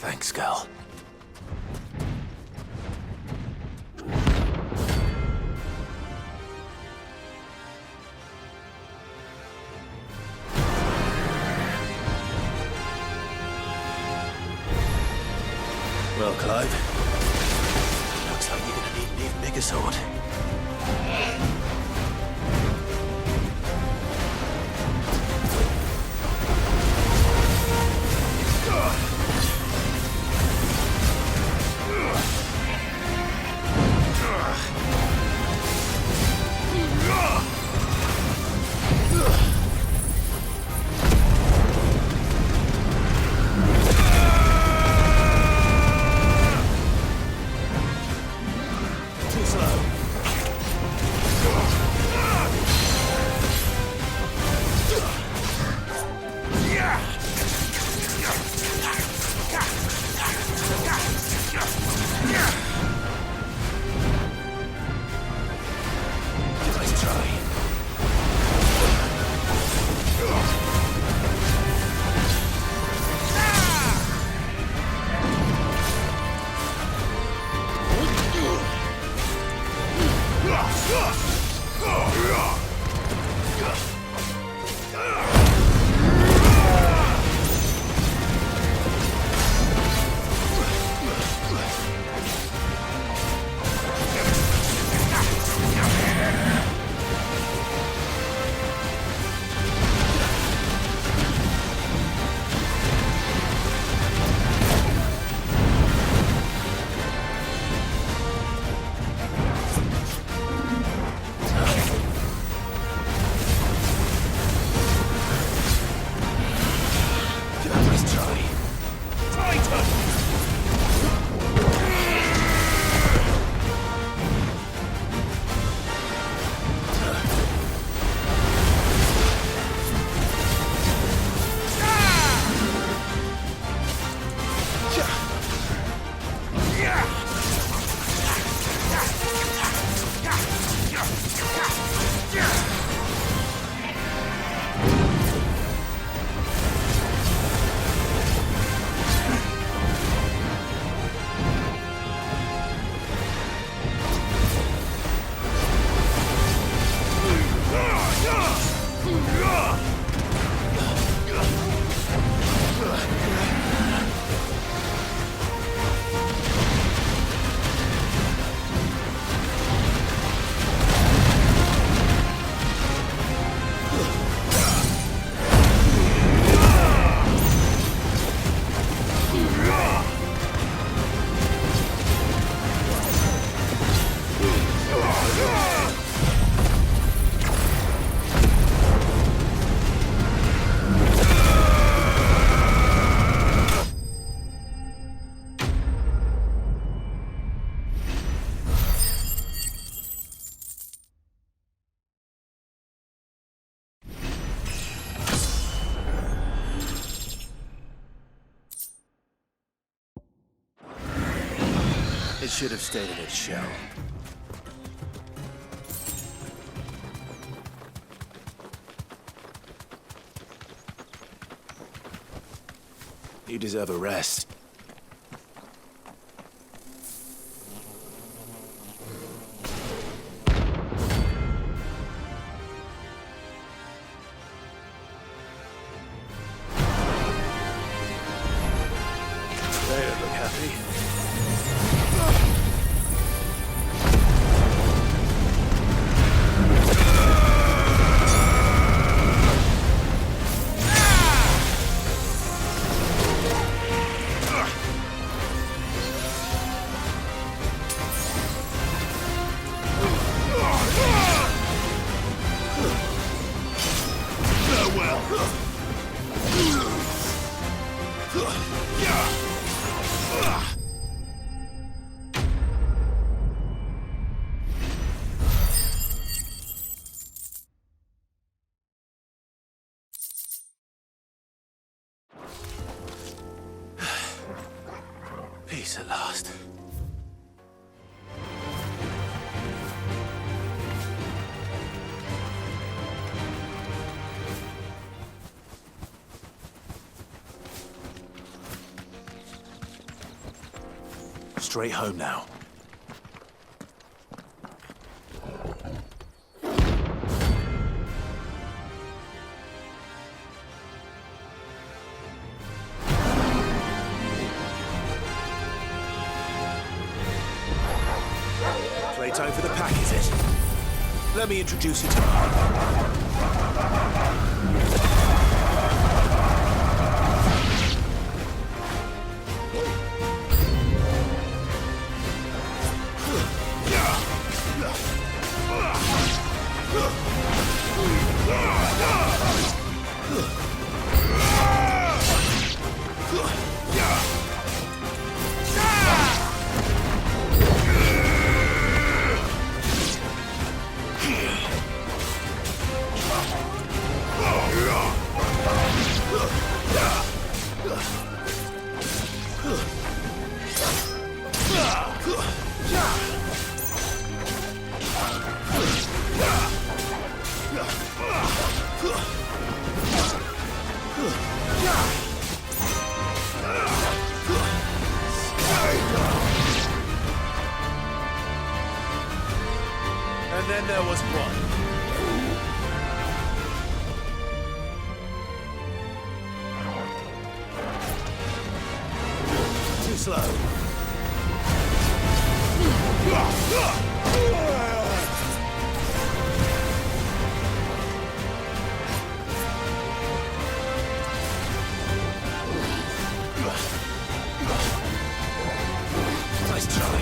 Thanks, girl. Well, Clive, looks like you're gonna need an even bigger sword. It should have stayed in its shell. You deserve a rest. They don't look happy. Peace at last. straight home now. Playtime for the pack, is it? Let me introduce you to And then there was one. Too slow. Nice try.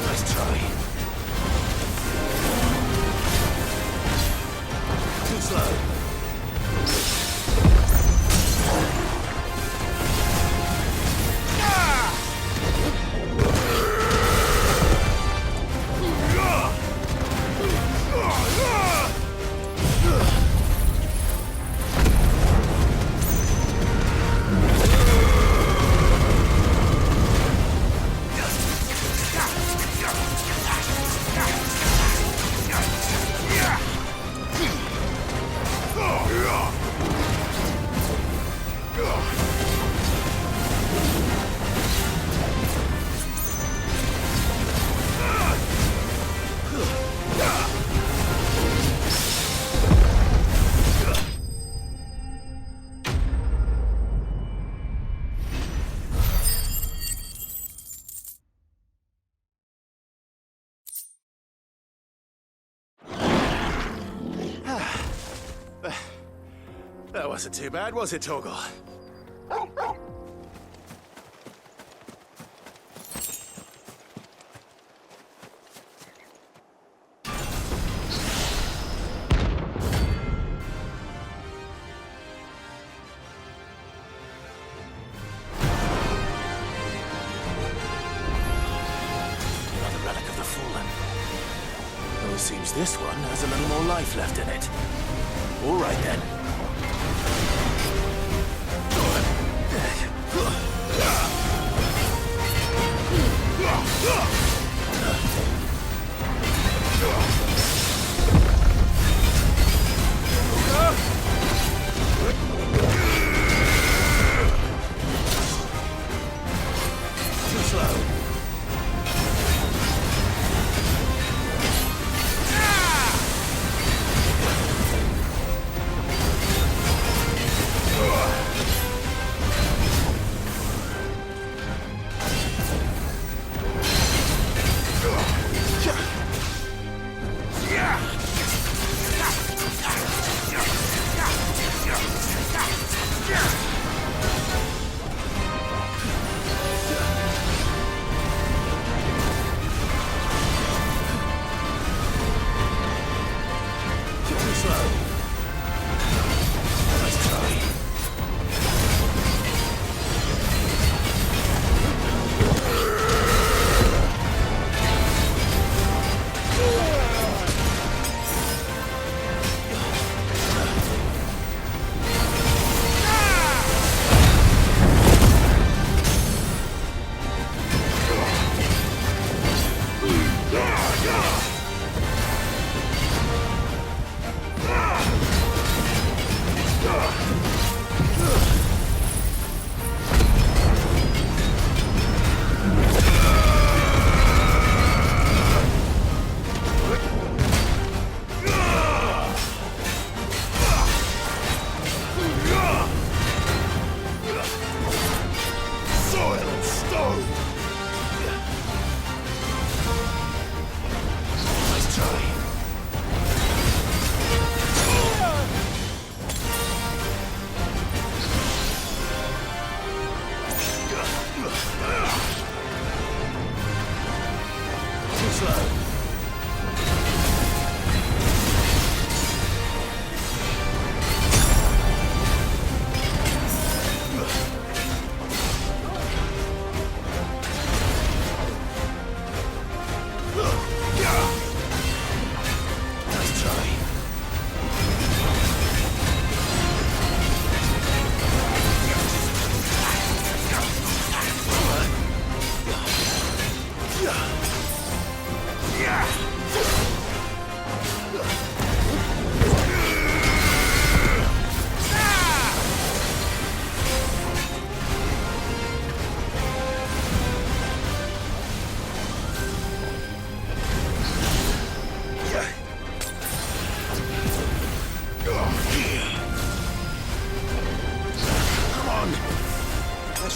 Nice try. Too slow. That wasn't too bad, was it, Torgal? Another relic of the Fallen. Well, it seems this one has a little more life left in it. All right, then. Too slow.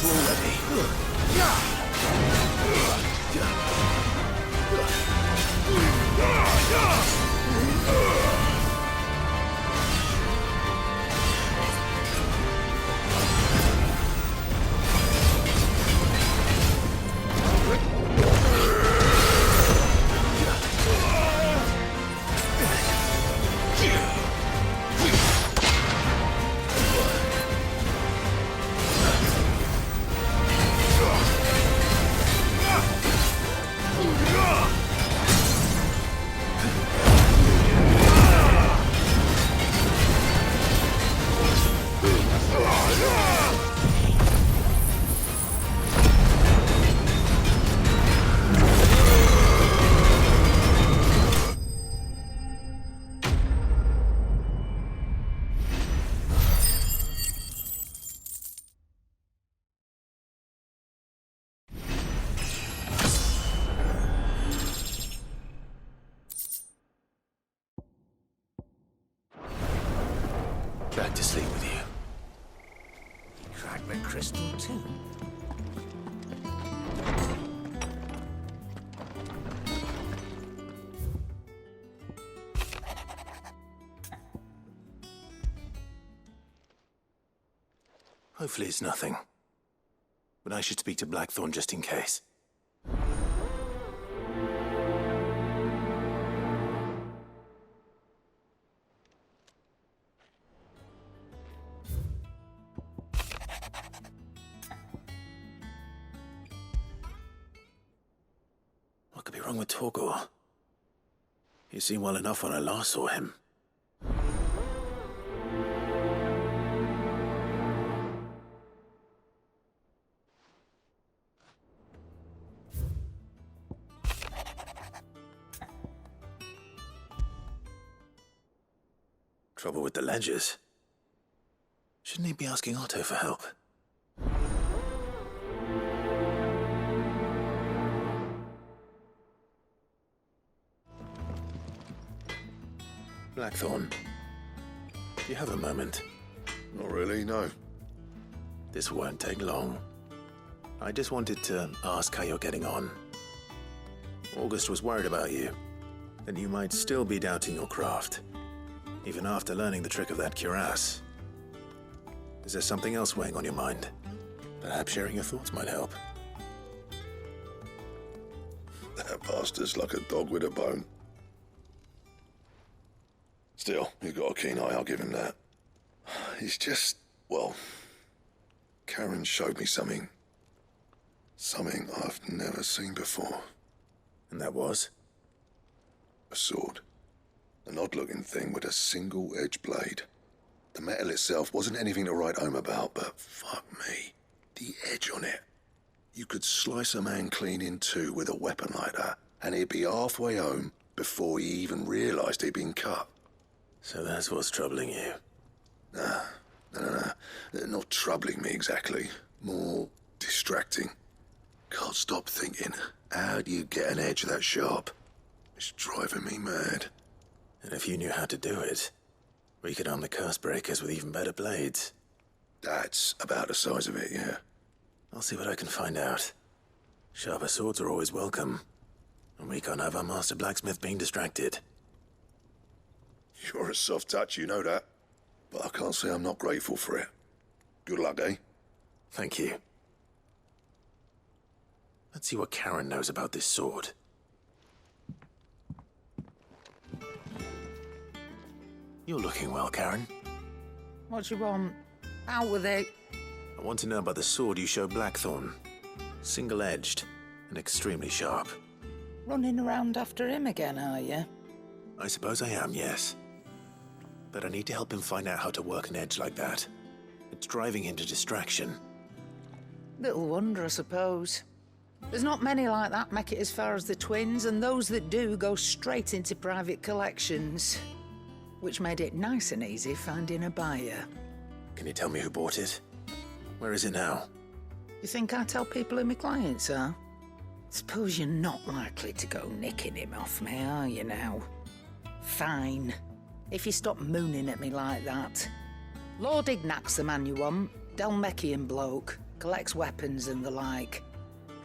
you already. Back to sleep with you. Crack the crystal too. Hopefully it's nothing. But I should speak to Blackthorn just in case. What could be wrong with Torgor? He seemed well enough when I last saw him. Trouble with the ledgers. Shouldn't he be asking Otto for help? Blackthorn, do you have a moment? Not really, no. This won't take long. I just wanted to ask how you're getting on. August was worried about you, that you might still be doubting your craft, even after learning the trick of that cuirass. Is there something else weighing on your mind? Perhaps sharing your thoughts might help. That bastard's like a dog with a bone. Still, he's got a keen eye, I'll give him that. He's just, well, Karen showed me something. Something I've never seen before. And that was? A sword. An odd-looking thing with a single-edged blade. The metal itself wasn't anything to write home about, but fuck me, the edge on it. You could slice a man clean in two with a weapon like that, and he'd be halfway home before he even realised he'd been cut. So that's what's troubling you. Nah, not troubling me exactly. More distracting. Can't stop thinking, how do you get an edge that sharp? It's driving me mad. And if you knew how to do it, we could arm the curse breakers with even better blades. That's about the size of it, yeah. I'll see what I can find out. Sharper swords are always welcome, and we can't have our master blacksmith being distracted. You're a soft touch, you know that. But I can't say I'm not grateful for it. Good luck, eh? Thank you. Let's see what Karen knows about this sword. You're looking well, Karen. What you want? Out with it. I want to know about the sword you showed Blackthorn. Single-edged and extremely sharp. Running around after him again, are you? I suppose I am, yes. But I need to help him find out how to work an edge like that. It's driving him to distraction. Little wonder, I suppose. There's not many like that make it as far as the twins, and those that do go straight into private collections. Which made it nice and easy finding a buyer. Can you tell me who bought it? Where is it now? You think I tell people who my clients are? Suppose you're not likely to go nicking him off me, are you now? Fine. If you stop mooning at me like that. Lord Ignac's the man you want. Delmechian bloke. collects weapons and the like.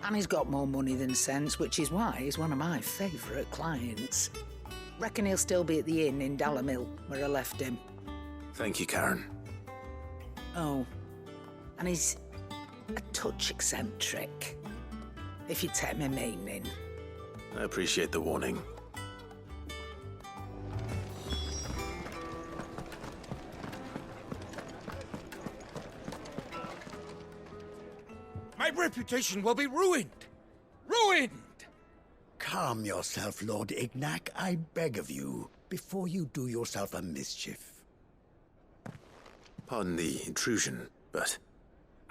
And he's got more money than sense, which is why he's one of my favourite clients. Reckon he'll still be at the inn in Dalamil, where I left him. Thank you, Karen. Oh, and he's a touch eccentric, if you take my meaning. I appreciate the warning. My reputation will be ruined! Ruined! Calm yourself, Lord Ignac, I beg of you, before you do yourself a mischief. Pardon the intrusion, but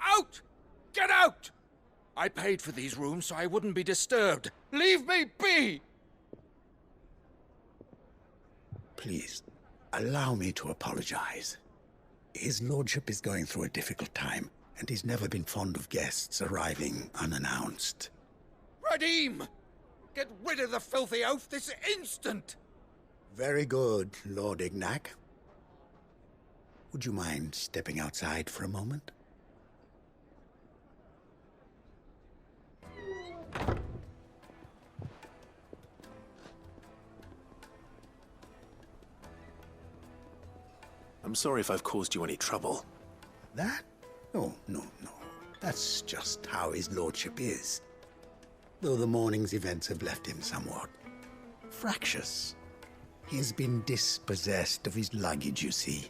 Out! Get out! I paid for these rooms so I wouldn't be disturbed. Leave me be! Please, allow me to apologize. His lordship is going through a difficult time, and he's never been fond of guests arriving unannounced. Radim! Get rid of the filthy oaf this instant! Very good, Lord Ignac. Would you mind stepping outside for a moment? I'm sorry if I've caused you any trouble. That? Oh, no. That's just how his lordship is. Though the morning's events have left him somewhat fractious. He has been dispossessed of his luggage, you see.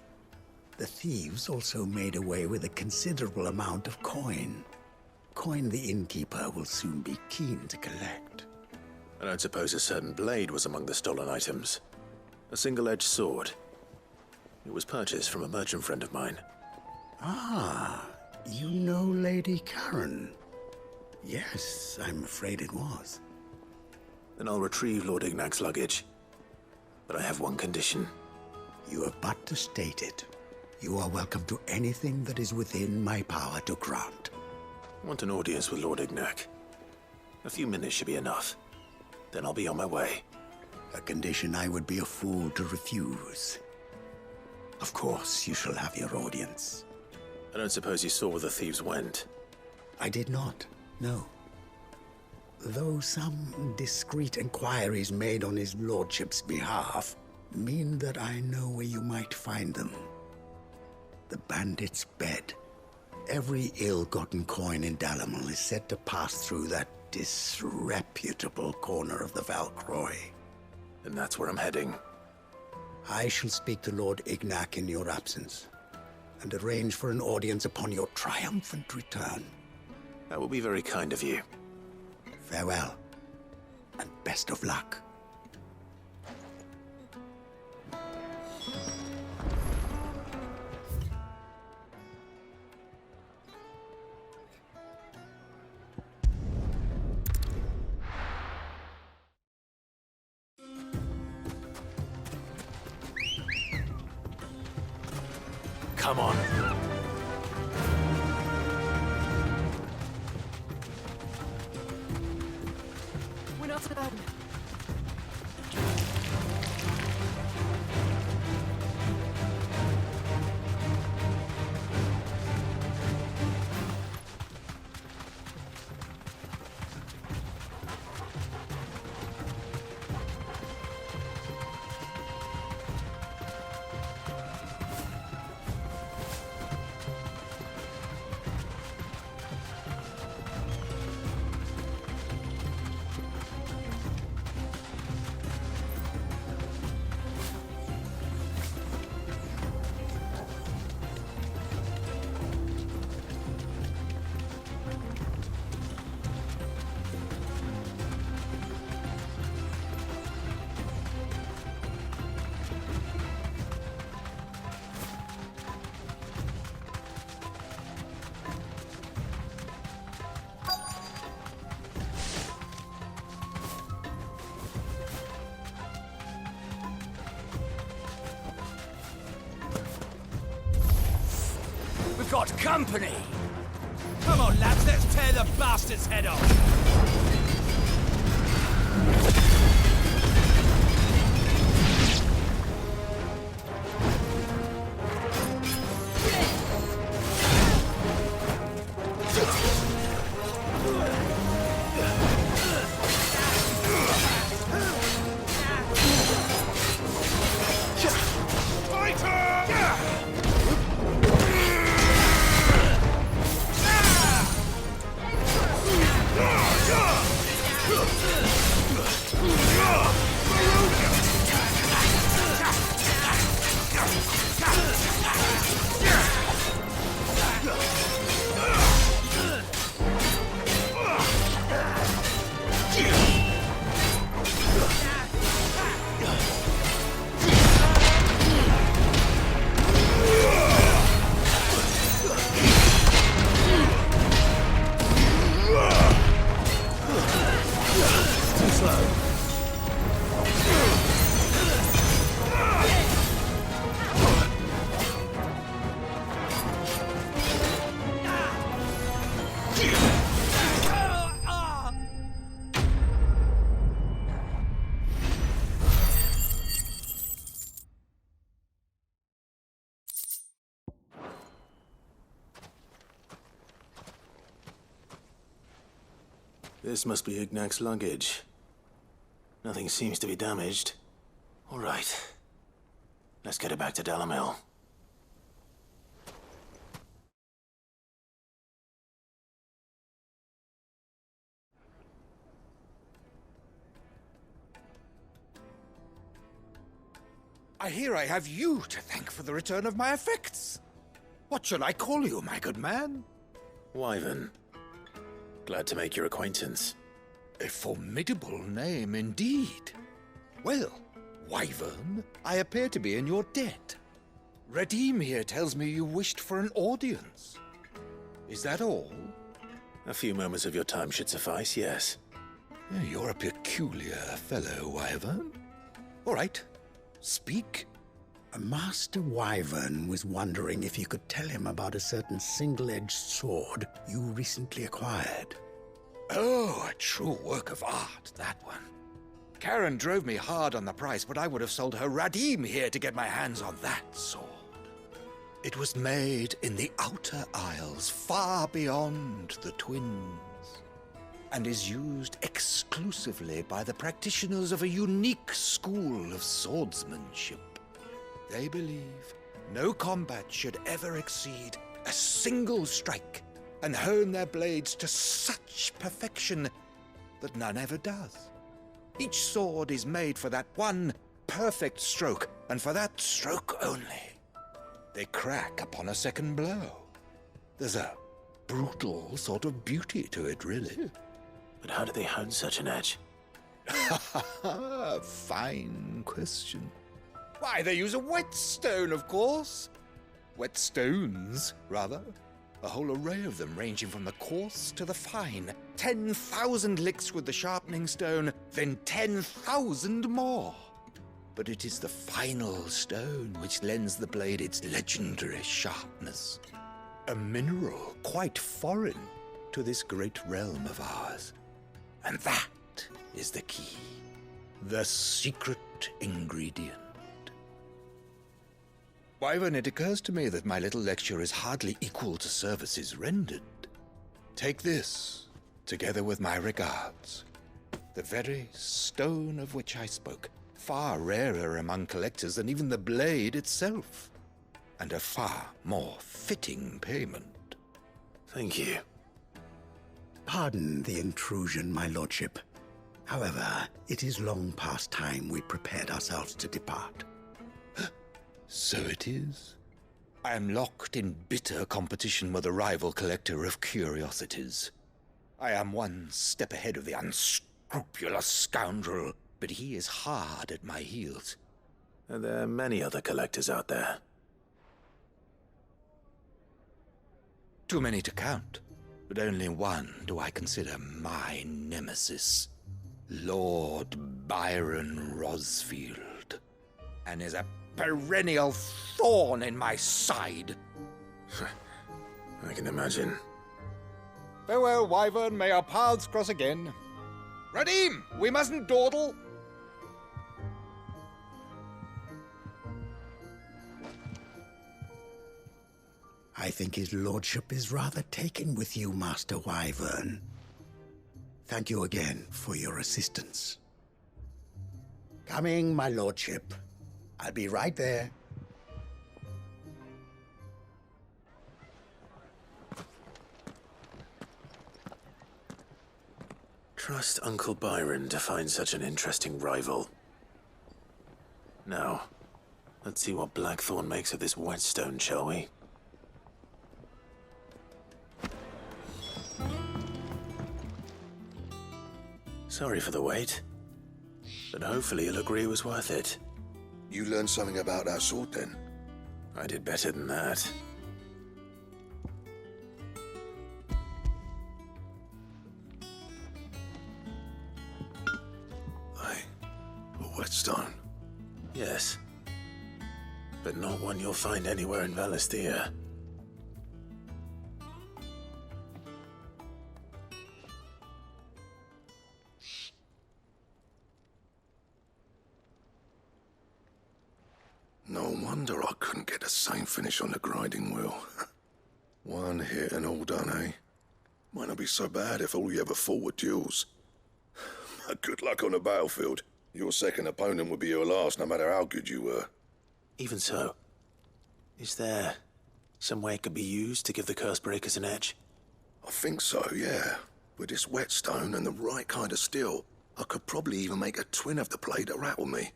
The thieves also made away with a considerable amount of coin. Coin the innkeeper will soon be keen to collect. I don't suppose a certain blade was among the stolen items. A single-edged sword. It was purchased from a merchant friend of mine. Ah, you know Lady Karen. Yes, I'm afraid it was. Then I'll retrieve Lord Ignac's luggage. But I have one condition. You have but to state it. You are welcome to anything that is within my power to grant. I want an audience with Lord Ignac. A few minutes should be enough. Then I'll be on my way. A condition I would be a fool to refuse. Of course, you shall have your audience. I don't suppose you saw where the thieves went. I did not, no. Though some discreet inquiries made on his lordship's behalf mean that I know where you might find them. The bandit's bed. Every ill-gotten coin in Dalamil is said to pass through that disreputable corner of the Valcroy. And that's where I'm heading. I shall speak to Lord Ignac in your absence, and arrange for an audience upon your triumphant return. That will be very kind of you. Farewell, and best of luck. Come on. We're not alone. We've got company! Come on, lads, let's tear the bastard's head off! This must be Ignac's luggage. Nothing seems to be damaged. All right. Let's get it back to Dalamil. I hear I have you to thank for the return of my effects. What shall I call you, my good man? Wyvern. Glad to make your acquaintance. A formidable name indeed. Well, Wyvern, I appear to be in your debt. Redeem here tells me you wished for an audience. Is that all? A few moments of your time should suffice, yes. You're a peculiar fellow, Wyvern. All right, speak. Master Wyvern was wondering if you could tell him about a certain single-edged sword you recently acquired. Oh, a true work of art, that one. Karen drove me hard on the price, but I would have sold her Radim here to get my hands on that sword. It was made in the Outer Isles, far beyond the Twins, and is used exclusively by the practitioners of a unique school of swordsmanship. They believe no combat should ever exceed a single strike, and hone their blades to such perfection that none ever does. Each sword is made for that one perfect stroke, and for that stroke only. They crack upon a second blow. There's a brutal sort of beauty to it, really. But how do they hone such an edge? Fine question. Why, they use a whetstone, of course. Whetstones, rather. A whole array of them, ranging from the coarse to the fine. 10,000 licks with the sharpening stone, then 10,000 more. But it is the final stone which lends the blade its legendary sharpness. A mineral quite foreign to this great realm of ours. And that is the key. The secret ingredient. Wyvern, it occurs to me that my little lecture is hardly equal to services rendered. Take this, together with my regards. The very stone of which I spoke, far rarer among collectors than even the blade itself, and a far more fitting payment. Thank you. Pardon the intrusion, my lordship. However, it is long past time we prepared ourselves to depart. So it is. I am locked in bitter competition with a rival collector of curiosities. I am one step ahead of the unscrupulous scoundrel, but he is hard at my heels. Are there many other collectors out there? Too many to count, but only one do I consider my nemesis. Lord Byron Rosfield, and is a perennial thorn in my side. I can imagine. Farewell, Wyvern. May our paths cross again. Radim, we mustn't dawdle. I think his lordship is rather taken with you, Master Wyvern. Thank you again for your assistance. Coming, my lordship. I'll be right there. Trust Uncle Byron to find such an interesting rival. Now, let's see what Blackthorn makes of this whetstone, shall we? Sorry for the wait, but hopefully you'll agree it was worth it. You learned something about that sword then? I did better than that. A whetstone? Yes. But not one you'll find anywhere in Valisthea. No wonder I couldn't get the same finish on the grinding wheel. One hit and all done, eh? Might not be so bad if all you ever fought were duels. But good luck on the battlefield. Your second opponent would be your last, no matter how good you were. Even so, is there some way it could be used to give the Cursebreakers an edge? I think so, yeah. With this whetstone and the right kind of steel, I could probably even make a twin of the blade that rattled me.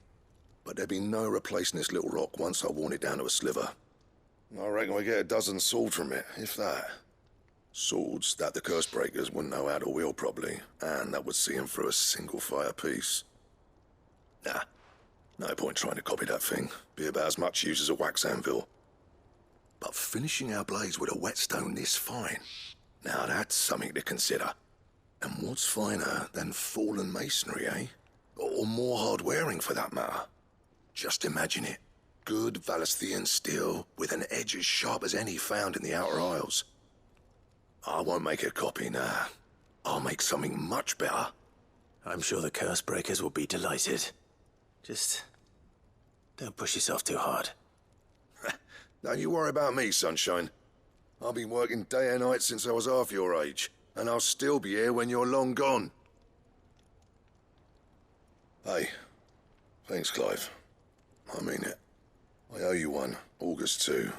But there'd be no replacing this little rock once I worn it down to a sliver. I reckon we get a dozen swords from it, if that. Swords that the Cursebreakers wouldn't know how to wield properly, and that would see them through a single fire piece. Nah, no point trying to copy that thing. Be about as much use as a wax anvil. But finishing our blades with a whetstone this fine, now that's something to consider. And what's finer than fallen masonry, eh? Or more hard-wearing, for that matter. Just imagine it. Good Valisthian steel with an edge as sharp as any found in the Outer Isles. I won't make a copy, nah. I'll make something much better. I'm sure the Cursebreakers will be delighted. Just don't push yourself too hard. Don't you worry about me, sunshine. I've been working day and night since I was half your age, and I'll still be here when you're long gone. Hey, thanks, Clive. I mean it. I owe you one, August too.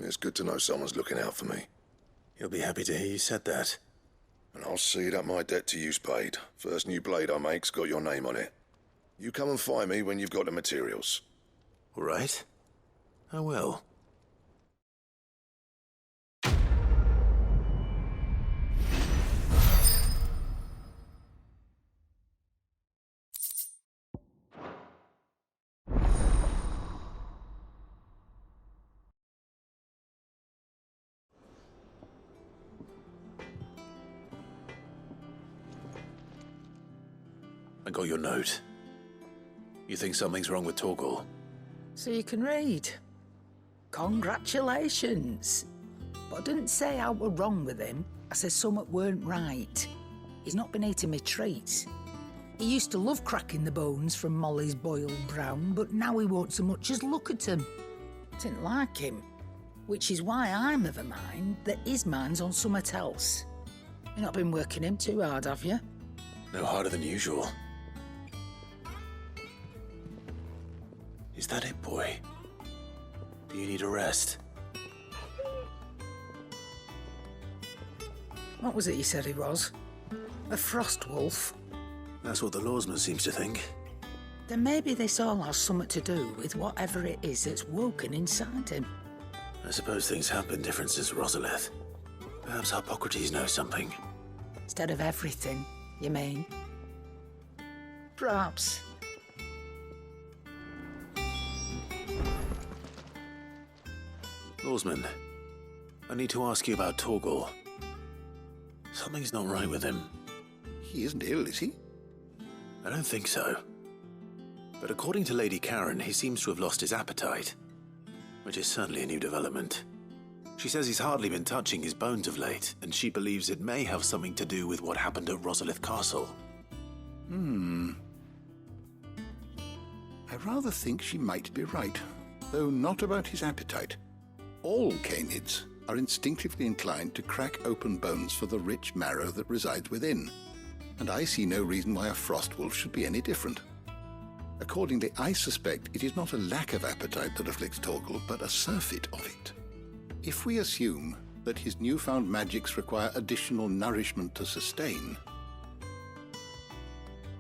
It's good to know someone's looking out for me. He'll be happy to hear you said that. And I'll see that my debt to you's paid. First new blade I make's got your name on it. You come and find me when you've got the materials. All right. I will. I got your note. You think something's wrong with Torgal? So you can read. Congratulations. But I didn't say how we're wrong with him. I said something weren't right. He's not been eating me treats. He used to love cracking the bones from Molly's boiled brown, but now he won't so much as look at them. Didn't like him. Which is why I'm of a mind that his mind's on something else. You've not been working him too hard, have you? No harder than usual. Is that it, boy? Do you need a rest? What was it you said he was? A frost wolf? That's what the lawsman seems to think. Then maybe this all has something to do with whatever it is that's woken inside him. I suppose things have been different since Rosalith. Perhaps Hippocrates knows something. Instead of everything, you mean? Perhaps. Lawsman, I need to ask you about Torgal. Something's not right with him. He isn't ill, is he? I don't think so. But according to Lady Karen, he seems to have lost his appetite, which is certainly a new development. She says he's hardly been touching his bones of late, and she believes it may have something to do with what happened at Rosalith Castle. I rather think she might be right, though not about his appetite. All canids are instinctively inclined to crack open bones for the rich marrow that resides within, and I see no reason why a frost wolf should be any different. Accordingly, I suspect it is not a lack of appetite that afflicts Torgal, but a surfeit of it. If we assume that his newfound magics require additional nourishment to sustain,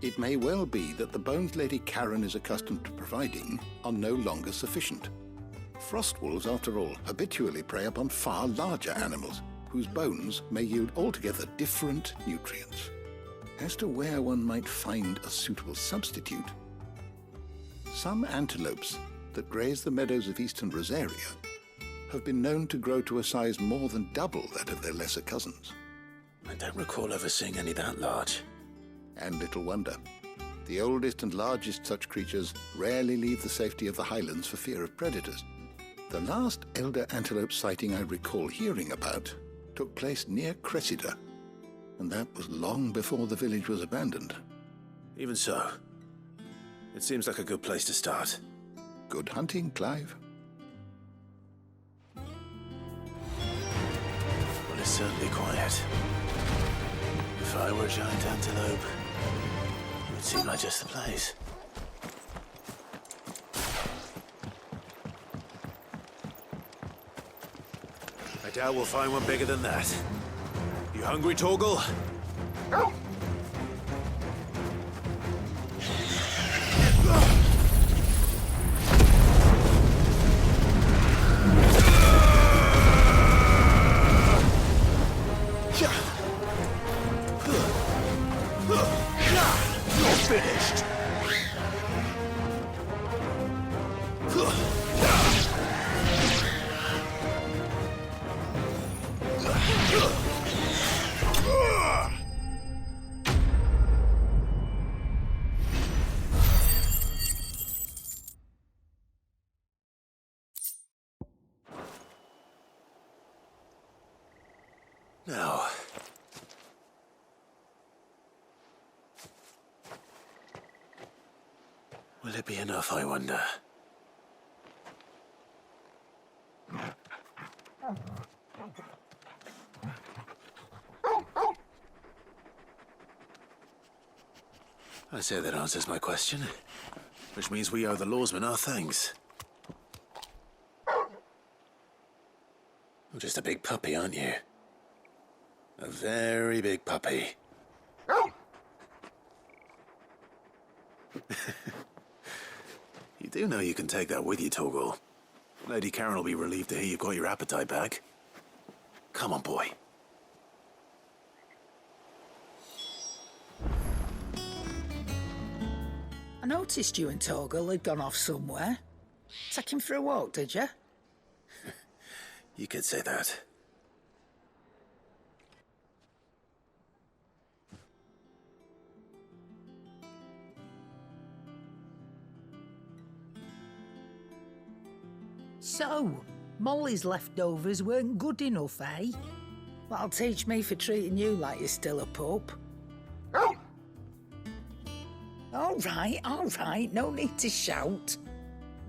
it may well be that the bones Lady Karen is accustomed to providing are no longer sufficient. Frost wolves, after all, habitually prey upon far larger animals, whose bones may yield altogether different nutrients. As to where one might find a suitable substitute, some antelopes that graze the meadows of eastern Rosaria have been known to grow to a size more than double that of their lesser cousins. I don't recall ever seeing any that large. And little wonder. The oldest and largest such creatures rarely leave the safety of the highlands for fear of predators. The last elder antelope sighting I recall hearing about took place near Cressida, and that was long before the village was abandoned. Even so, it seems like a good place to start. Good hunting, Clive. Well, it's certainly quiet. If I were a giant antelope, it would seem like just the place. I doubt we'll find one bigger than that. You hungry, Torgal? You're finished. Now, will it be enough, I wonder? I say that answers my question, which means we owe the lawsman our thanks. You're just a big puppy, aren't you? A very big puppy. You do know you can take that with you, Torgal. Lady Karen will be relieved to hear you've got your appetite back. Come on, boy. I noticed you and Torgal had gone off somewhere. Take him for a walk, did you? You could say that. So, Molly's leftovers weren't good enough, eh? That'll teach me for treating you like you're still a pup. All right, no need to shout.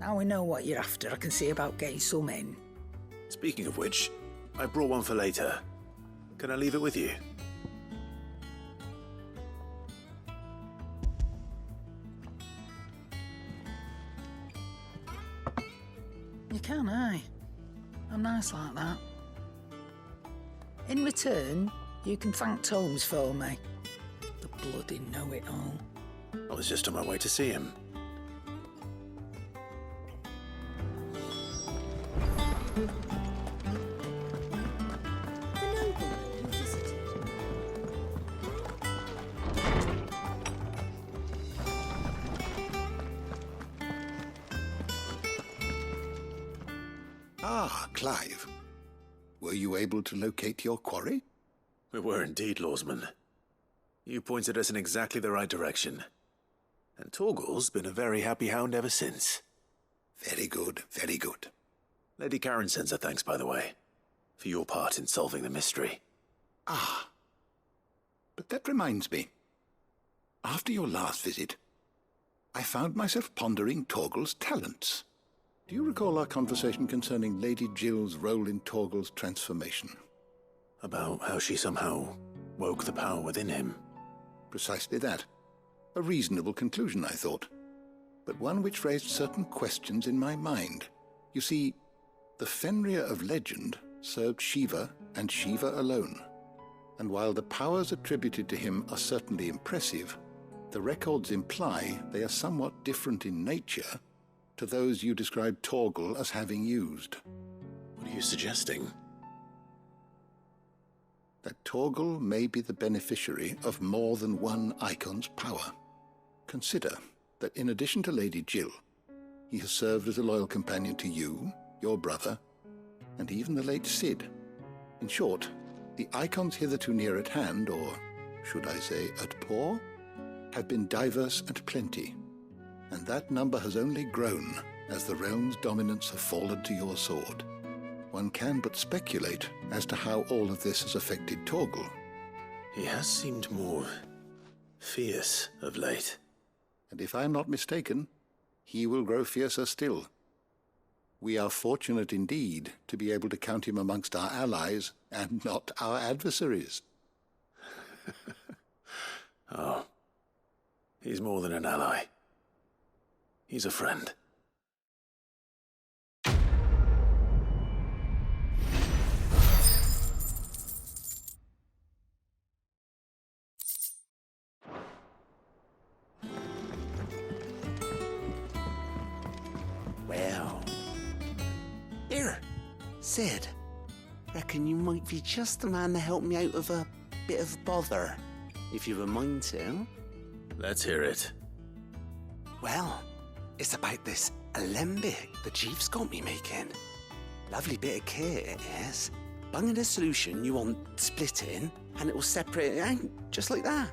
Now we know what you're after, I can see about getting some in. Speaking of which, I brought one for later. Can I leave it with you? You can, eh? I'm nice like that. In return, you can thank Tomes for me. The bloody know-it-all. I was just on my way to see him. The nobleman you visited. Ah, Clive. Were you able to locate your quarry? We were indeed, lawsman. You pointed us in exactly the right direction. And Torgal's been a very happy hound ever since. Very good, very good. Lady Karen sends her thanks, by the way, for your part in solving the mystery. Ah. But that reminds me. After your last visit, I found myself pondering Torgal's talents. Do you recall our conversation concerning Lady Jill's role in Torgal's transformation? About how she somehow woke the power within him. Precisely that. A reasonable conclusion, I thought, but one which raised certain questions in my mind. You see, the Fenrir of legend served Shiva and Shiva alone, and while the powers attributed to him are certainly impressive, the records imply they are somewhat different in nature to those you described Torgal as having used. What are you suggesting? That Torgal may be the beneficiary of more than one icon's power. Consider that in addition to Lady Jill, he has served as a loyal companion to you, your brother, and even the late Cid. In short, the icons hitherto near at hand, or should I say at paw, have been diverse and plenty, and that number has only grown as the realm's dominance have fallen to your sword. One can but speculate as to how all of this has affected Torgal. He has seemed more fierce of late. And if I am not mistaken, he will grow fiercer still. We are fortunate indeed to be able to count him amongst our allies and not our adversaries. Oh. He's more than an ally. He's a friend. Well. Here, Sid. Reckon you might be just the man to help me out of a bit of bother, if you've a mind to. Let's hear it. Well, it's about this alembic the chief's got me making. Lovely bit of kit it is. Bung in a solution you want splitting, and it will separate it out, just like that.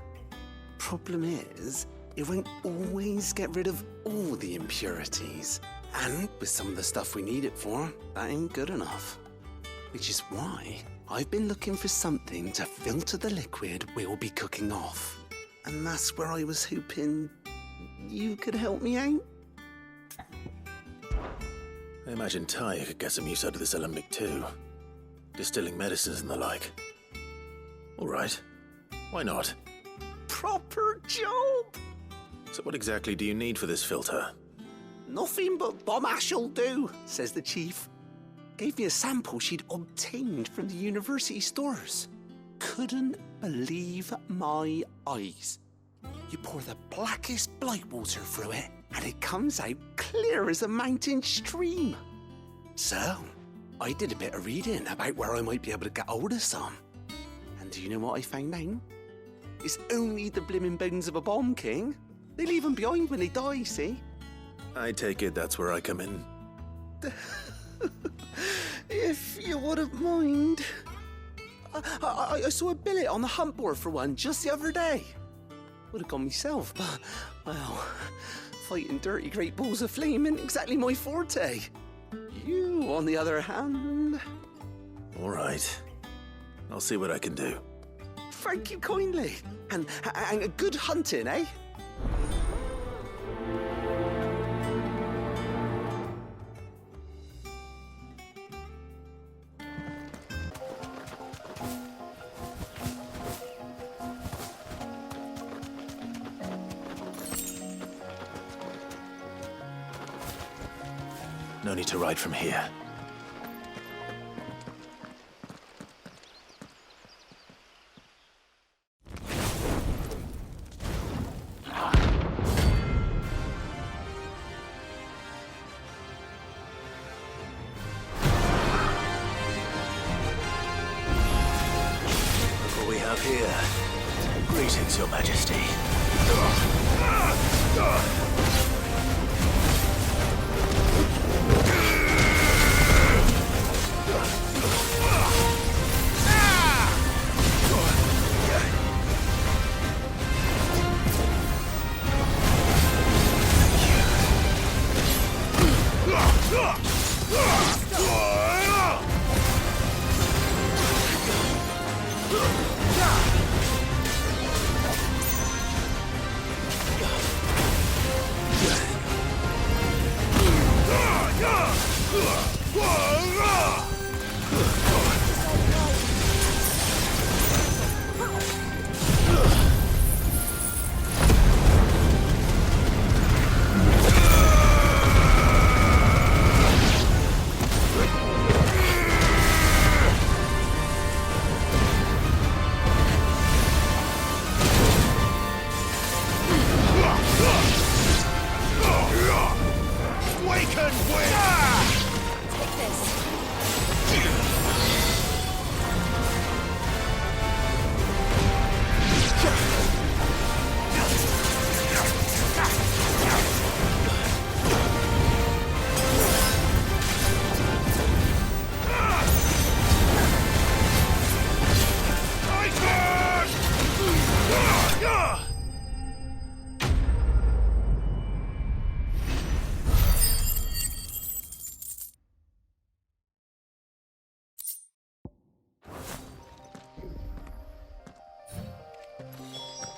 Problem is, it won't always get rid of all the impurities. And with some of the stuff we need it for, that ain't good enough. Which is why I've been looking for something to filter the liquid we'll be cooking off. And that's where I was hoping you could help me out. I imagine Tyre could get some use out of this alembic too. Distilling medicines and the like. All right. Why not? Proper job! So what exactly do you need for this filter? Nothing but bomb ash'll do, says the chief. Gave me a sample she'd obtained from the university stores. Couldn't believe my eyes. You pour the blackest blight water through it, and it comes out clear as a mountain stream. So, I did a bit of reading about where I might be able to get hold of some. And do you know what I found out? It's only the blimmin' bones of a bomb king. They leave them behind when they die, see? I take it that's where I come in. If you wouldn't mind. I saw a billet on the hunt board for one just the other day. Would have gone myself, but, well, fighting dirty great balls of flame isn't exactly my forte. You, on the other hand... All right. I'll see what I can do. Thank you kindly. And good hunting, eh? No need to ride from here. Look what we have here. Greetings, Your Majesty.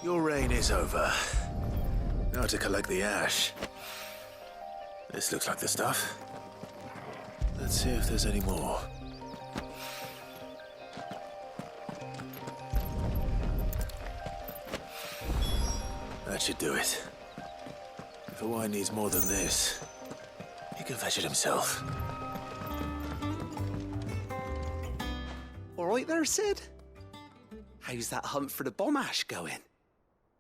Your reign is over. Now to collect the ash. This looks like the stuff. Let's see if there's any more. That should do it. If the wine needs more than this, he can fetch it himself. All right there, Sid? How's that hunt for the bomb ash going?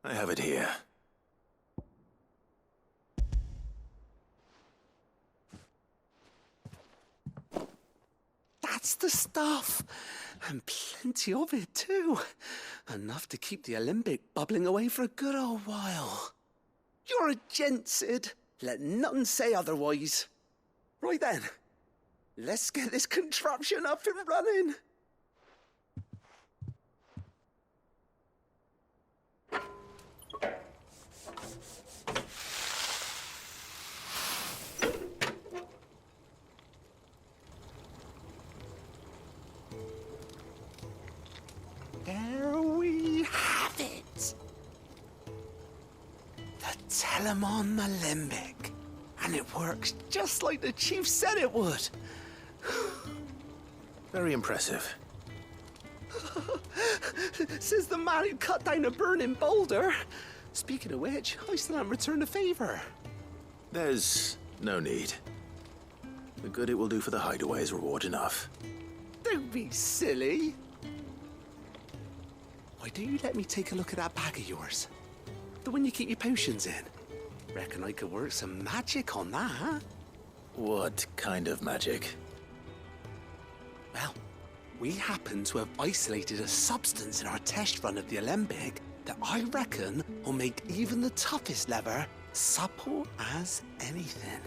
I have it here. That's the stuff. And plenty of it, too. Enough to keep the alembic bubbling away for a good old while. You're a gent, Sid. Let none say otherwise. Right then, let's get this contraption up and running. There we have it. The Telemon Alembic. And it works just like the chief said it would. Very impressive. Says the man who cut down a burning boulder. Speaking of which, I still haven't returned the favor. There's no need. The good it will do for the hideaway is reward enough. Don't be silly. Why don't you let me take a look at that bag of yours? The one you keep your potions in. Reckon I could work some magic on that, huh? What kind of magic? Well, we happen to have isolated a substance in our test run of the alembic that I reckon will make even the toughest leather supple as anything.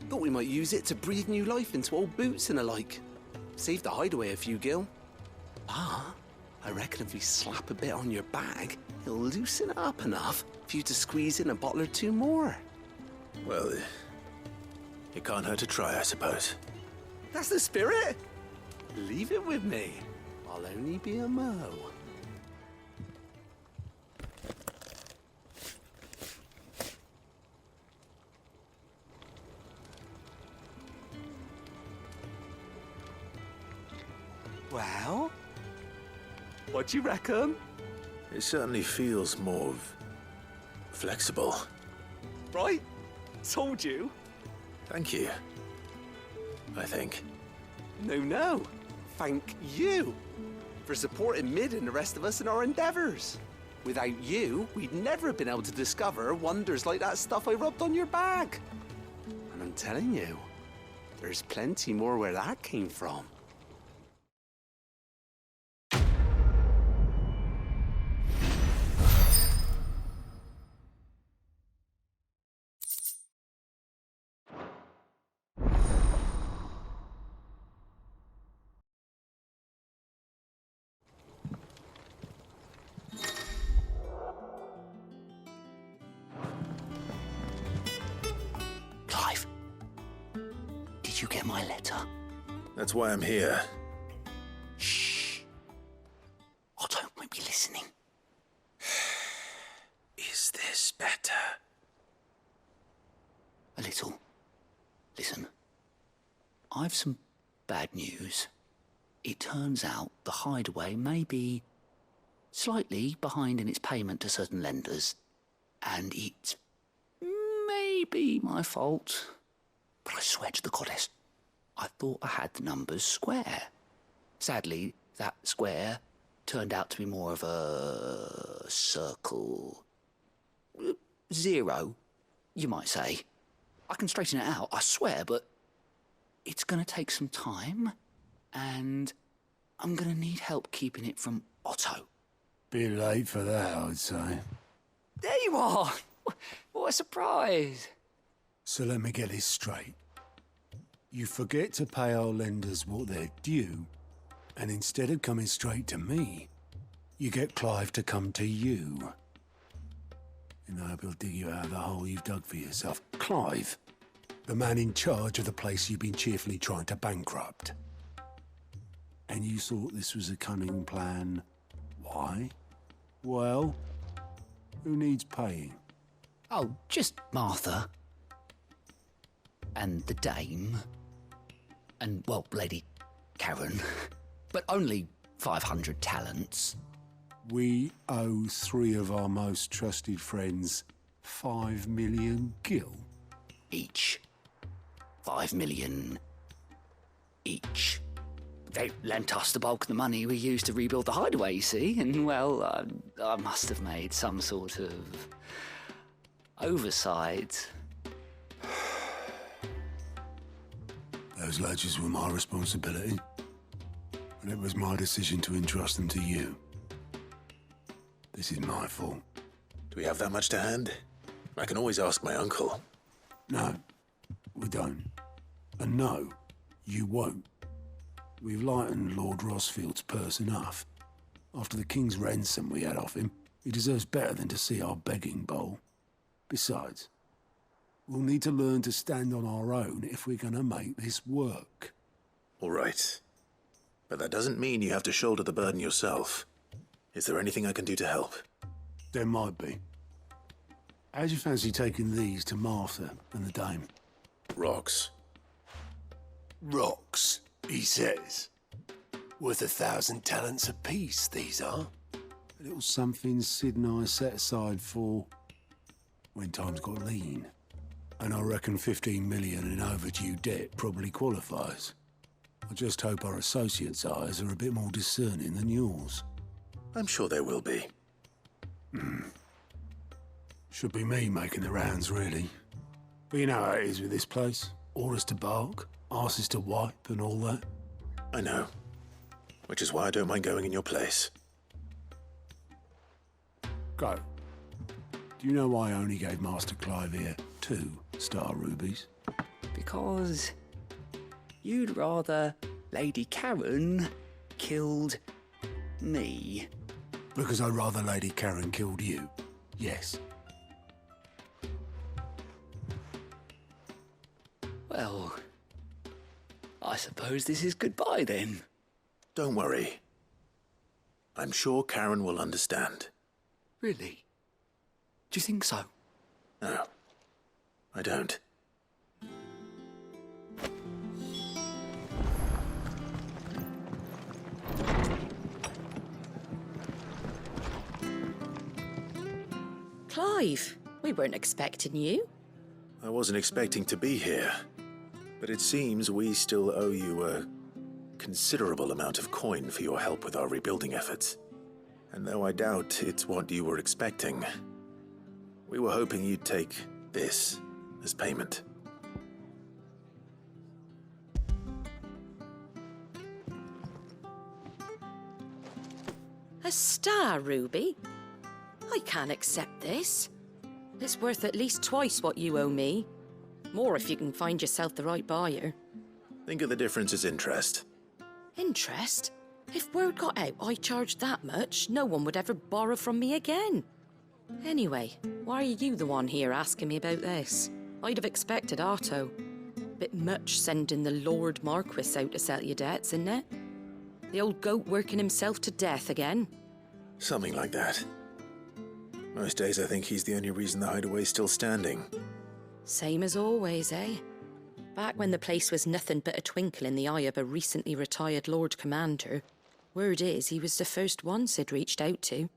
Thought we might use it to breathe new life into old boots and the like. Save the hideaway a few gil. Ah, I reckon if we slap a bit on your bag, it'll loosen it up enough for you to squeeze in a bottle or two more. Well, it can't hurt to try, I suppose. That's the spirit. Leave it with me. I'll only be a mo. Well, what do you reckon? It certainly feels more flexible. Right? Told you. Thank you. I think. No. Thank you for supporting Mid and the rest of us in our endeavors. Without you, we'd never have been able to discover wonders like that stuff I rubbed on your bag. And I'm telling you, there's plenty more where that came from. Clive, did you get my letter? That's why I'm here. Shh. Otto might be listening. Is this better? A little. Listen, I've some bad news. It turns out the hideaway may be slightly behind in its payment to certain lenders, and it may be my fault. But I swear to the goddess, I thought I had the numbers square. Sadly, that square turned out to be more of a circle. 0, you might say. I can straighten it out, I swear, but it's going to take some time, and I'm going to need help keeping it from Otto. Bit late for that, I'd say. There you are! What a surprise! So let me get this straight. You forget to pay our lenders what they're due, and instead of coming straight to me, you get Clive to come to you. And I hope he'll dig you out of the hole you've dug for yourself. Clive, the man in charge of the place you've been cheerfully trying to bankrupt. And you thought this was a cunning plan. Why? Well, who needs paying? Oh, just Martha. And the dame. And, well, Lady Karen. But only 500 talents. We owe 3 of our most trusted friends 5 million gil. Each. 5 million each. They lent us the bulk of the money we used to rebuild the hideaway, you see, and, well, I must have made some sort of oversight. Those ledgers were my responsibility, and it was my decision to entrust them to you. This is my fault. Do we have that much to hand? I can always ask my uncle. No, we don't. And no, you won't. We've lightened Lord Rosfield's purse enough. After the king's ransom we had off him, he deserves better than to see our begging bowl. Besides, we'll need to learn to stand on our own if we're gonna make this work. All right. But that doesn't mean you have to shoulder the burden yourself. Is there anything I can do to help? There might be. How'd you fancy taking these to Martha and the dame? Rocks. Rocks, he says. Worth 1,000 talents apiece, these are. A little something Sid and I set aside for when times got lean. And I reckon 15 million in overdue debt probably qualifies. I just hope our associates' eyes are a bit more discerning than yours. I'm sure there will be. Should be me making the rounds, really. But you know how it is with this place. Orders to bark, arses to wipe and all that. I know. Which is why I don't mind going in your place. Go. Do you know why I only gave Master Clive here 2 star rubies? Because you'd rather Lady Karen killed me. Because I'd rather Lady Karen killed you. Yes. Well, I suppose this is goodbye then. Don't worry. I'm sure Karen will understand. Really? Do you think so? No, I don't. Clive, we weren't expecting you. I wasn't expecting to be here, but it seems we still owe you a considerable amount of coin for your help with our rebuilding efforts. And though I doubt it's what you were expecting, we were hoping you'd take this as payment. A star ruby? I can't accept this. It's worth at least twice what you owe me. More if you can find yourself the right buyer. Think of the difference as interest. Interest? If word got out I charged that much, no one would ever borrow from me again. Anyway, why are you the one here asking me about this? I'd have expected Otto. Bit much sending the Lord Marquis out to settle your debts, isn't it? The old goat working himself to death again. Something like that. Most days I think he's the only reason the hideaway's still standing. Same as always, eh? Back when the place was nothing but a twinkle in the eye of a recently retired Lord Commander, word is he was the first one Sid reached out to.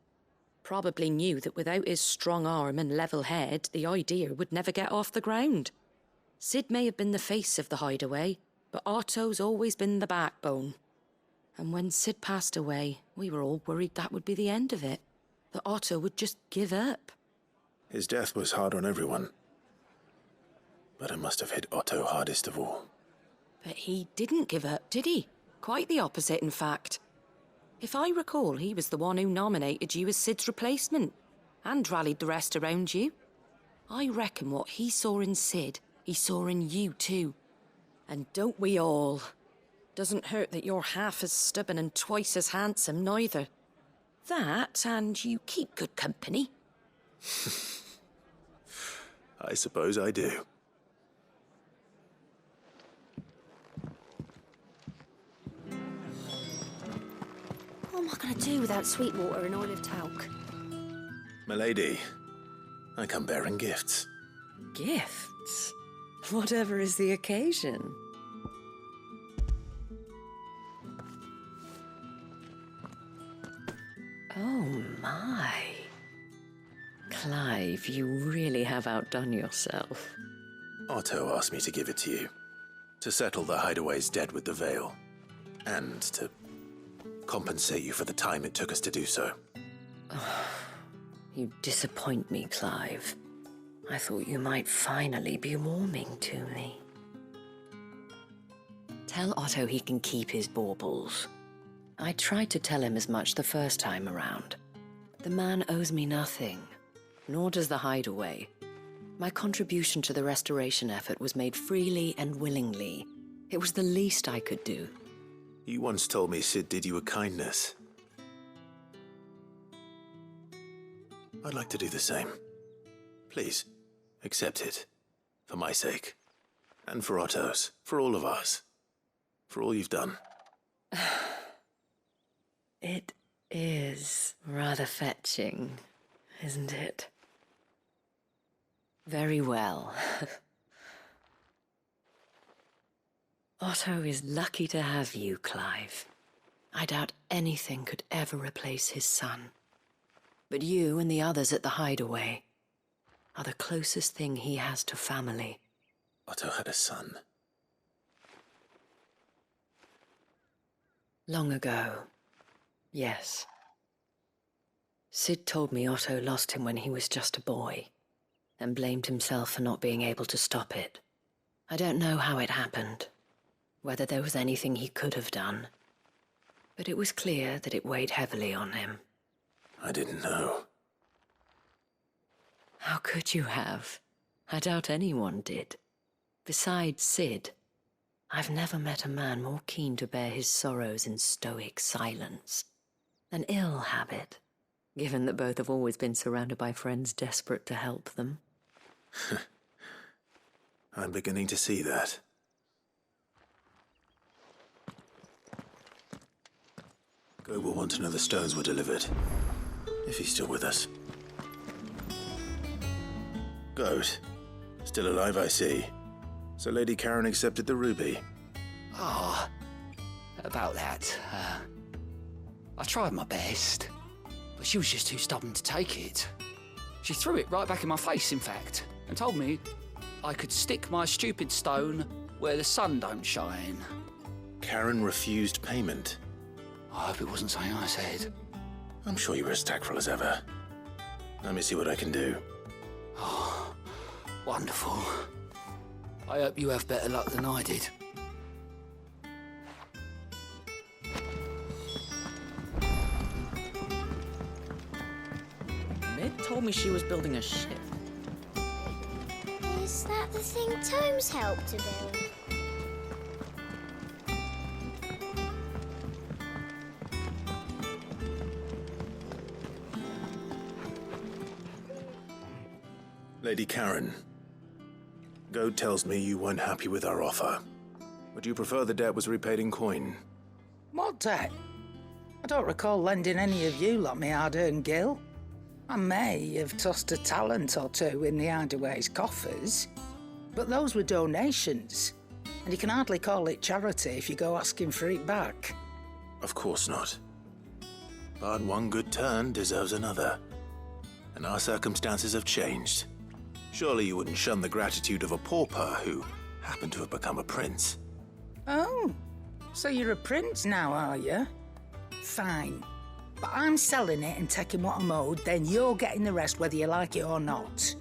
Probably knew that without his strong arm and level head, the idea would never get off the ground. Sid may have been the face of the hideaway, but Otto's always been the backbone. And when Sid passed away, we were all worried that would be the end of it. That Otto would just give up. His death was hard on everyone. But it must have hit Otto hardest of all. But he didn't give up, did he? Quite the opposite, in fact. If I recall, he was the one who nominated you as Sid's replacement, and rallied the rest around you. I reckon what he saw in Sid, he saw in you too. And don't we all? Doesn't hurt that you're half as stubborn and twice as handsome, neither. That, and you keep good company. I suppose I do. What am I going to do without sweet water and olive talc? Milady, I come bearing gifts. Gifts? Whatever is the occasion. Oh. my. Clive, you really have outdone yourself. Otto asked me to give it to you. To settle the Hideaway's debt with the Veil. And to compensate you for the time it took us to do so. You disappoint me, Clive. I thought you might finally be warming to me. Tell Otto he can keep his baubles. I tried to tell him as much the first time around. The man owes me nothing, nor does the Hideaway. My contribution to the restoration effort was made freely and willingly. It was the least I could do. You once told me Sid did you a kindness. I'd like to do the same. Please, accept it. For my sake. And for Otto's. For all of us. For all you've done. It is rather fetching, isn't it? Very well. Otto is lucky to have you, Clive. I doubt anything could ever replace his son. But you and the others at the Hideaway are the closest thing he has to family. Otto had a son. Long ago, yes. Sid told me Otto lost him when he was just a boy, and blamed himself for not being able to stop it. I don't know how it happened, whether there was anything he could have done, but it was clear that it weighed heavily on him. I didn't know. How could you have? I doubt anyone did. Besides Sid, I've never met a man more keen to bear his sorrows in stoic silence. An ill habit, given that both have always been surrounded by friends desperate to help them. I'm beginning to see that. Go will want to know the stones were delivered. If he's still with us. Goat. Still alive, I see. So Lady Karen accepted the ruby. Ah, about that. I tried my best, but she was just too stubborn to take it. She threw it right back in my face, in fact, and told me I could stick my stupid stone where the sun don't shine. Karen refused payment. I hope it wasn't something I said. I'm sure you were as tactful as ever. Let me see what I can do. Oh, wonderful. I hope you have better luck than I did. Mid told me she was building a ship. Is that the thing Tomes helped to build? Lady Karen, Goad tells me you weren't happy with our offer. Would you prefer the debt was repaid in coin? What debt? I don't recall lending any of you like me hard-earned gil. I may have tossed a talent or two in the Hideaway's coffers, but those were donations, and you can hardly call it charity if you go asking for it back. Of course not. But one good turn deserves another. And our circumstances have changed. Surely you wouldn't shun the gratitude of a pauper who happened to have become a prince. Oh, so you're a prince now, are you? Fine. But I'm selling it and taking what I'm owed, then you're getting the rest whether you like it or not.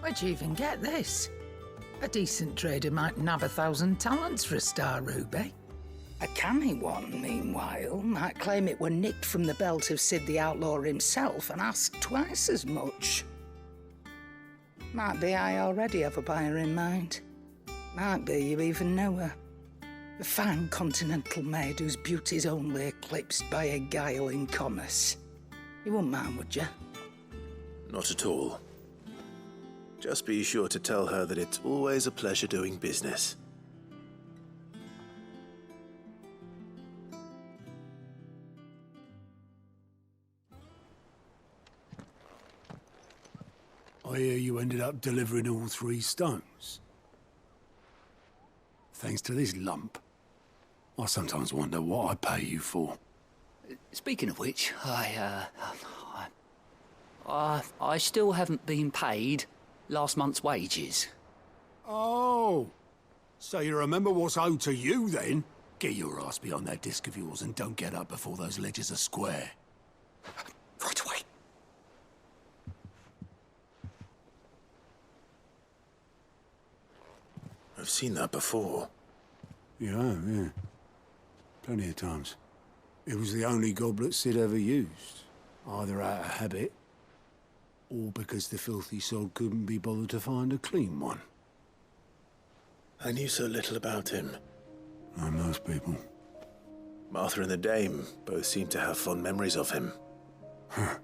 Where'd you even get this? A decent trader might nab 1,000 talents for a star ruby. A canny one, meanwhile, might claim it were nicked from the belt of Sid the Outlaw himself and ask twice as much. Might be I already have a buyer in mind. Might be you even know her. A fine continental maid whose beauty's only eclipsed by a guile in commerce. You wouldn't mind, would you? Not at all. Just be sure to tell her that it's always a pleasure doing business. I hear you ended up delivering all 3 stones. thanks to this lump. I sometimes wonder what I pay you for. Speaking of which, I still haven't been paid last month's wages. Oh, so you remember what's owed to you, then? Get your ass behind that disc of yours and don't get up before those ledgers are square. Right away. I've seen that before. Yeah. Plenty of times. It was the only goblet Sid ever used, either out of habit, or because the filthy sod couldn't be bothered to find a clean one. I knew so little about him. Like most people. Martha and the Dame both seem to have fond memories of him. I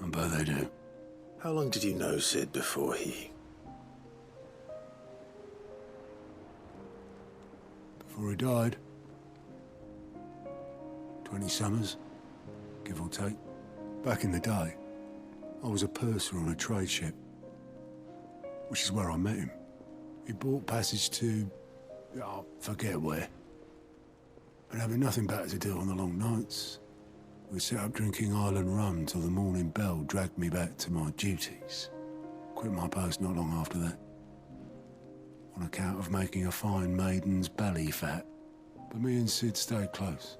bet they do. How long did you know Sid before he... Before he died. 20 summers, give or take. Back in the day, I was a purser on a trade ship, which is where I met him. He bought passage to... I forget where. And having nothing better to do on the long nights, we set up drinking island rum till the morning bell dragged me back to my duties. Quit my post not long after that, on account of making a fine maiden's belly fat. But me and Sid stayed close,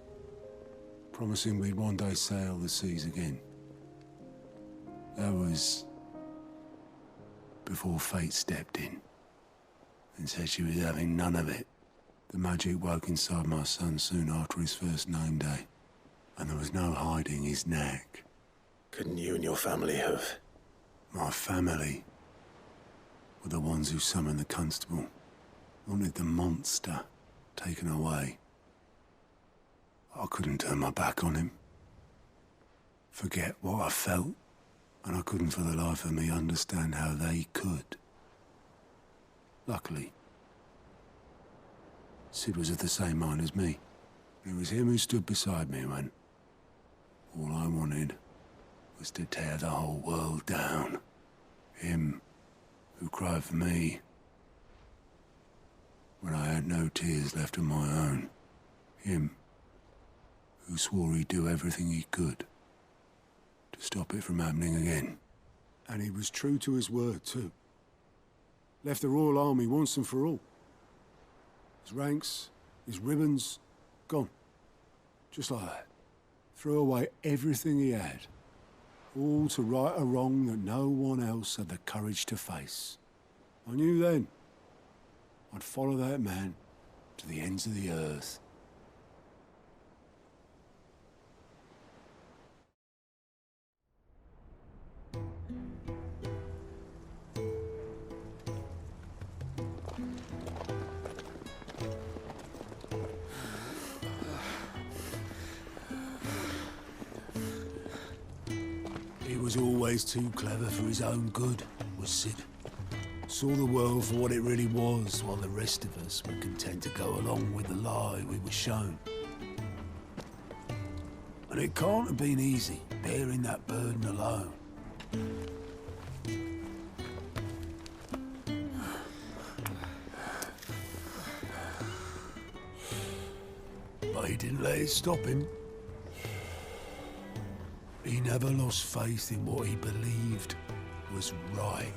promising we'd one day sail the seas again. That was before fate stepped in and said she was having none of it. The magic woke inside my son soon after his first name day, and there was no hiding his knack. Couldn't you and your family have... My family were the ones who summoned the constable, wanted the monster taken away. I couldn't turn my back on him, forget what I felt, and I couldn't for the life of me understand how they could. Luckily, Sid was of the same mind as me. It was him who stood beside me when all I wanted was to tear the whole world down. Him who cried for me when I had no tears left of my own. Him who swore he'd do everything he could to stop it from happening again. And he was true to his word, too. Left the Royal Army once and for all. His ranks, his ribbons, gone. Just like that. Threw away everything he had. All to right a wrong that no one else had the courage to face. I knew then I'd follow that man to the ends of the earth. He was always too clever for his own good, was Sid. Saw the world for what it really was, while the rest of us were content to go along with the lie we were shown. And it can't have been easy, bearing that burden alone. But he didn't let it stop him. He never lost faith in what he believed was right.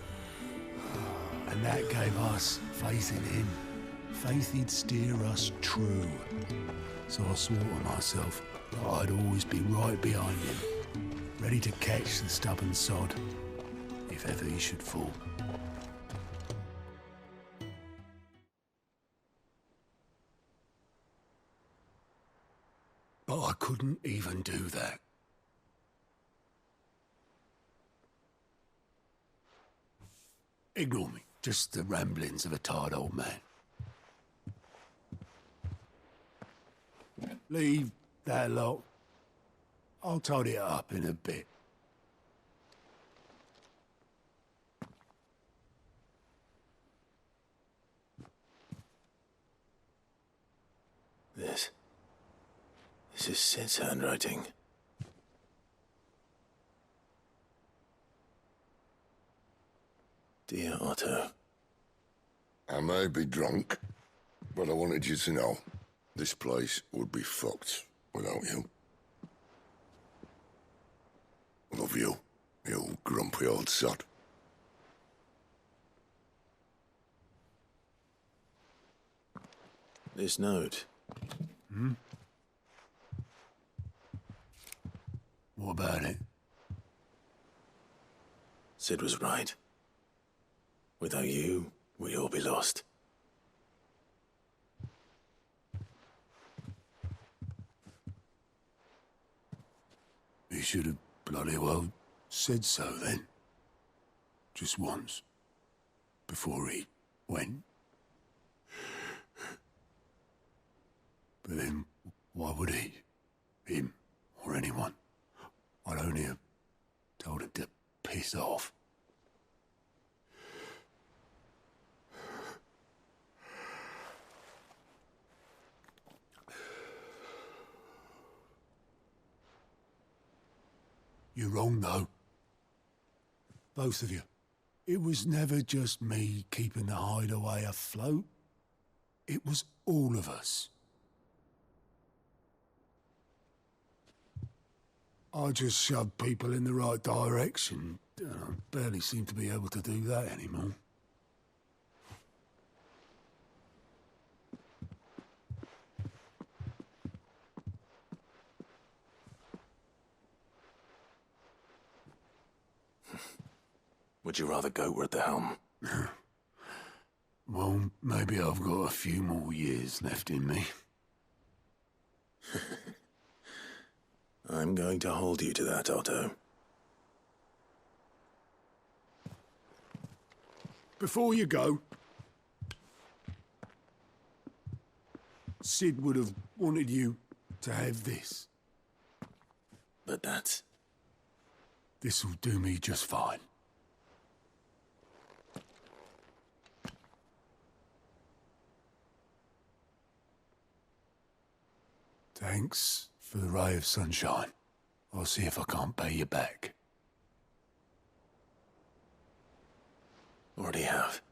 And that gave us faith in him. Faith he'd steer us true. So I swore to myself that I'd always be right behind him, ready to catch the stubborn sod, if ever he should fall. But I couldn't even do that. Ignore me. Just the ramblings of a tired old man. Leave that lot. I'll tidy it up in a bit. This is Sid's handwriting. Dear Otto. I may be drunk, But I wanted you to know, this place would be fucked without you. Love you, you grumpy old sod. This note. What about it? Sid was right. Without you, we'd all be lost. He should have bloody well said so then. Just once. Before he went. But then, why would he? Him, or anyone? I'd only have told him to piss off. You're wrong, though. Both of you. It was never just me keeping the hideaway afloat. It was all of us. I just shoved people in the right direction. I barely seem to be able to do that anymore. Would you rather goat were at the helm? Well, maybe I've got a few more years left in me. I'm going to hold you to that, Otto. Before you go, Sid would have wanted you to have this. But that's... This'll do me just fine. Thanks for the ray of sunshine. I'll see if I can't pay you back. Already have.